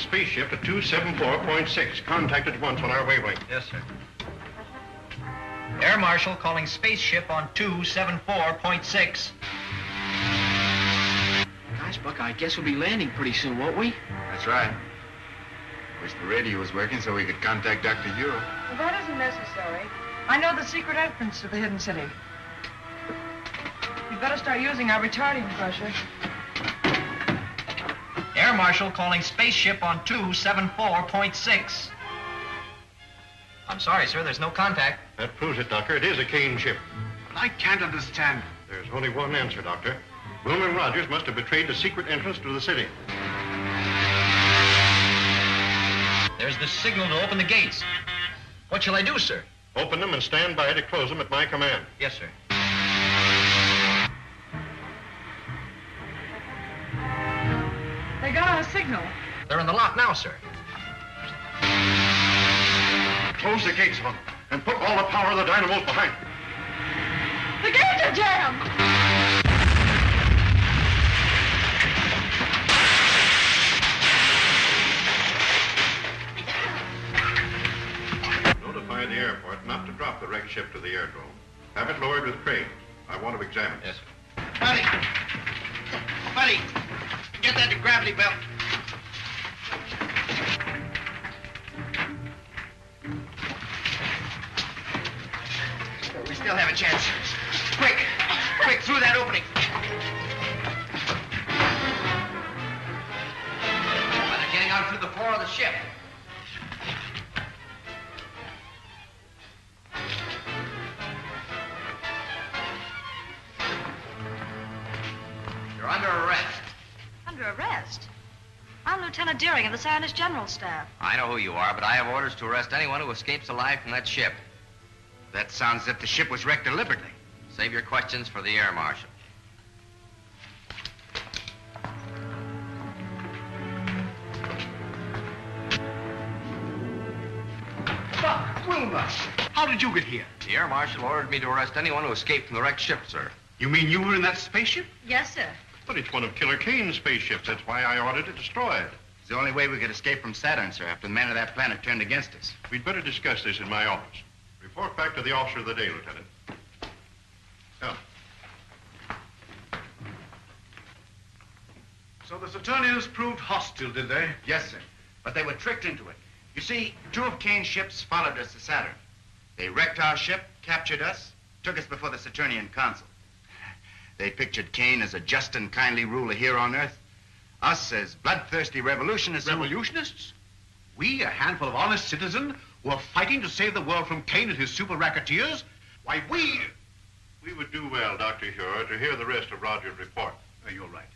spaceship at 274.6. Contact at once on our wavelength. Yes, sir. Air Marshal calling spaceship on 274.6. Gosh, Buck, I guess we'll be landing pretty soon, won't we? That's right. Wish the radio was working so we could contact Dr. Hero. Well, that isn't necessary. I know the secret entrance to the hidden city. We'd better start using our retarding pressure. Air Marshal calling spaceship on 274.6. I'm sorry, sir, there's no contact. That proves it, Doctor. It is a Kane ship. But I can't understand. There's only one answer, Doctor. Wilmer Rogers must have betrayed the secret entrance to the city. There's the signal to open the gates. What shall I do, sir? Open them and stand by to close them at my command. Yes, sir. They got our signal. They're in the lock now, sir. Close the gates on them and put all the power of the dynamos behind. The gates are jammed! Notify the airport not to drop the wrecked ship to the airdrome. Have it lowered with cranes. I want to examine it. Yes, sir. Buddy! Buddy! Get that gravity belt. We still have a chance. Quick! Quick, through that opening. Well, they're getting out through the floor of the ship. You're under arrest. Under arrest? I'm Lieutenant Deering of the Scientist General Staff. I know who you are, but I have orders to arrest anyone who escapes alive from that ship. That sounds as if the ship was wrecked deliberately. Save your questions for the Air Marshal. Buck, Wilma, how did you get here? The Air Marshal ordered me to arrest anyone who escaped from the wrecked ship, sir. You mean you were in that spaceship? Yes, sir. But it's one of Killer Kane's spaceships. That's why I ordered it destroyed. It's the only way we could escape from Saturn, sir, after the men of that planet turned against us. We'd better discuss this in my office. Report back to the officer of the day, Lieutenant. Come. So the Saturnians proved hostile, did they? Yes, sir. But they were tricked into it. You see, 2 of Kane's ships followed us to Saturn. They wrecked our ship, captured us, took us before the Saturnian consul. They pictured Kane as a just and kindly ruler here on Earth. Us as bloodthirsty revolutionists. Revolutionists? We, a handful of honest citizens, who are fighting to save the world from Kane and his super racketeers? Why, we would do well, Dr. Huer, to hear the rest of Rogers' report. You're right.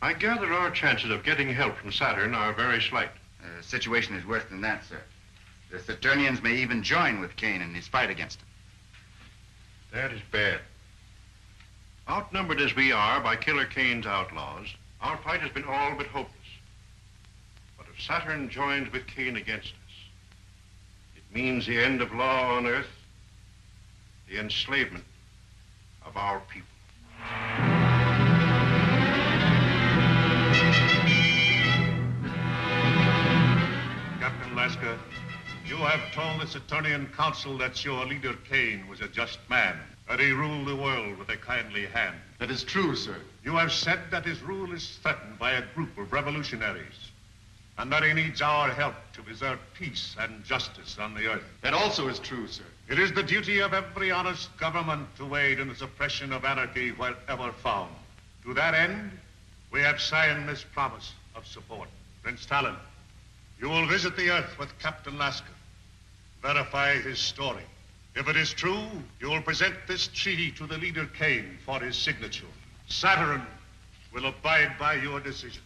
I gather our chances of getting help from Saturn are very slight. The situation is worse than that, sir. The Saturnians may even join with Kane in his fight against him. That is bad. Outnumbered as we are by Killer Kane's outlaws, our fight has been all but hopeless. But if Saturn joins with Kane against us, it means the end of law on Earth, the enslavement of our people. Captain Laska, you have told the Saturnian Council that your leader Kane was a just man, that he ruled the world with a kindly hand. That is true, sir. You have said that his rule is threatened by a group of revolutionaries, and that he needs our help to preserve peace and justice on the Earth. That also is true, sir. It is the duty of every honest government to aid in the suppression of anarchy wherever found. To that end, we have signed this promise of support. Prince Tallen, you will visit the Earth with Captain Laska, verify his story. If it is true, you will present this treaty to the leader Kane for his signature. Saturn will abide by your decision.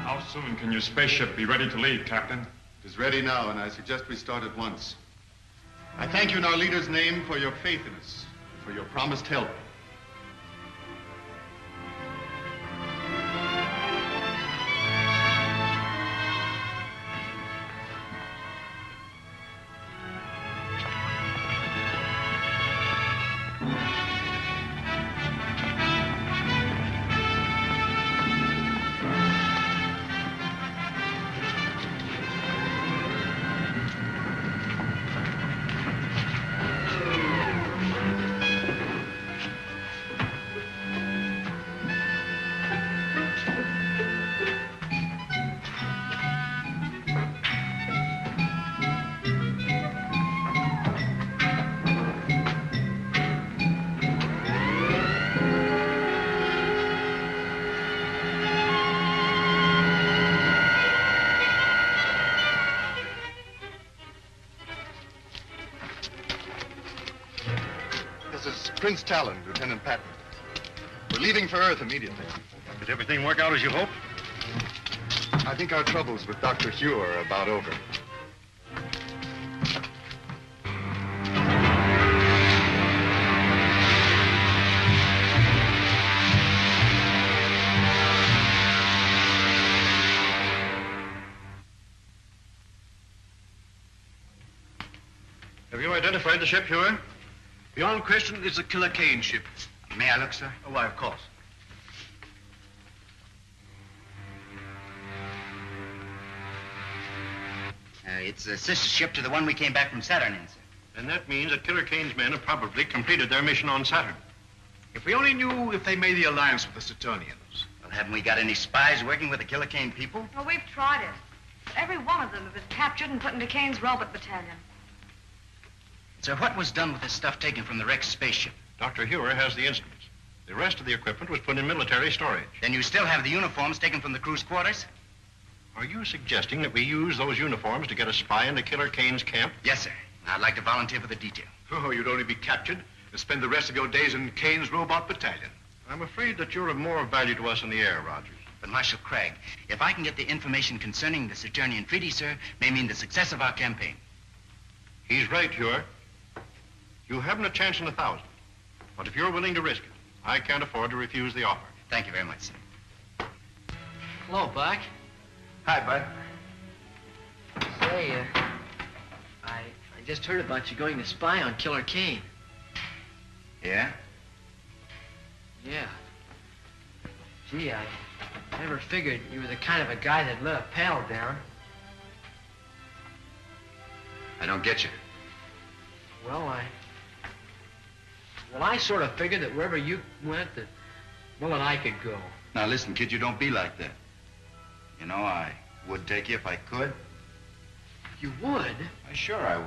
How soon can your spaceship be ready to leave, Captain? It is ready now, and I suggest we start at once. I thank you in our leader's name for your faith in us, for your promised help. is Prince Tallen, Lieutenant Patton. We're leaving for Earth immediately. Did everything work out as you hoped? I think our troubles with Dr. Hugh are about over. Have you identified the ship, Hewer? Beyond question, it's a Killer Kane ship. May I look, sir? Oh, why, of course. It's a sister ship to the one we came back from Saturn in, sir. And that means that Killer Kane's men have probably completed their mission on Saturn. If we only knew if they made the alliance with the Saturnians. Well, haven't we got any spies working with the Killer Kane people? Well, we've tried it. But every one of them have been captured and put into Kane's robot battalion. Sir, what was done with the stuff taken from the wrecked spaceship? Dr. Hewer has the instruments. The rest of the equipment was put in military storage. Then you still have the uniforms taken from the crew's quarters? Are you suggesting that we use those uniforms to get a spy into Killer Kane's camp? Yes, sir. I'd like to volunteer for the detail. Oh, you'd only be captured and spend the rest of your days in Kane's robot battalion. I'm afraid that you're of more value to us in the air, Rogers. But, Marshal Craig, if I can get the information concerning the Saturnian treaty, sir, may mean the success of our campaign. He's right, Hewer. You haven't a chance in 1,000. But if you're willing to risk it, I can't afford to refuse the offer. Thank you very much, sir. Hello, Buck. Hi, Bud. Say, I just heard about you going to spy on Killer Kane. Yeah? Yeah. Gee, I never figured you were the kind of a guy that let a pal down. I don't get you. Well, I sort of figured that wherever you went, that Will and I could go. Now, listen, kid, you don't be like that. You know, I would take you if I could. You would? Sure I would.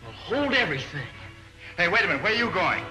Well, hold everything. Hey, wait a minute. Where are you going?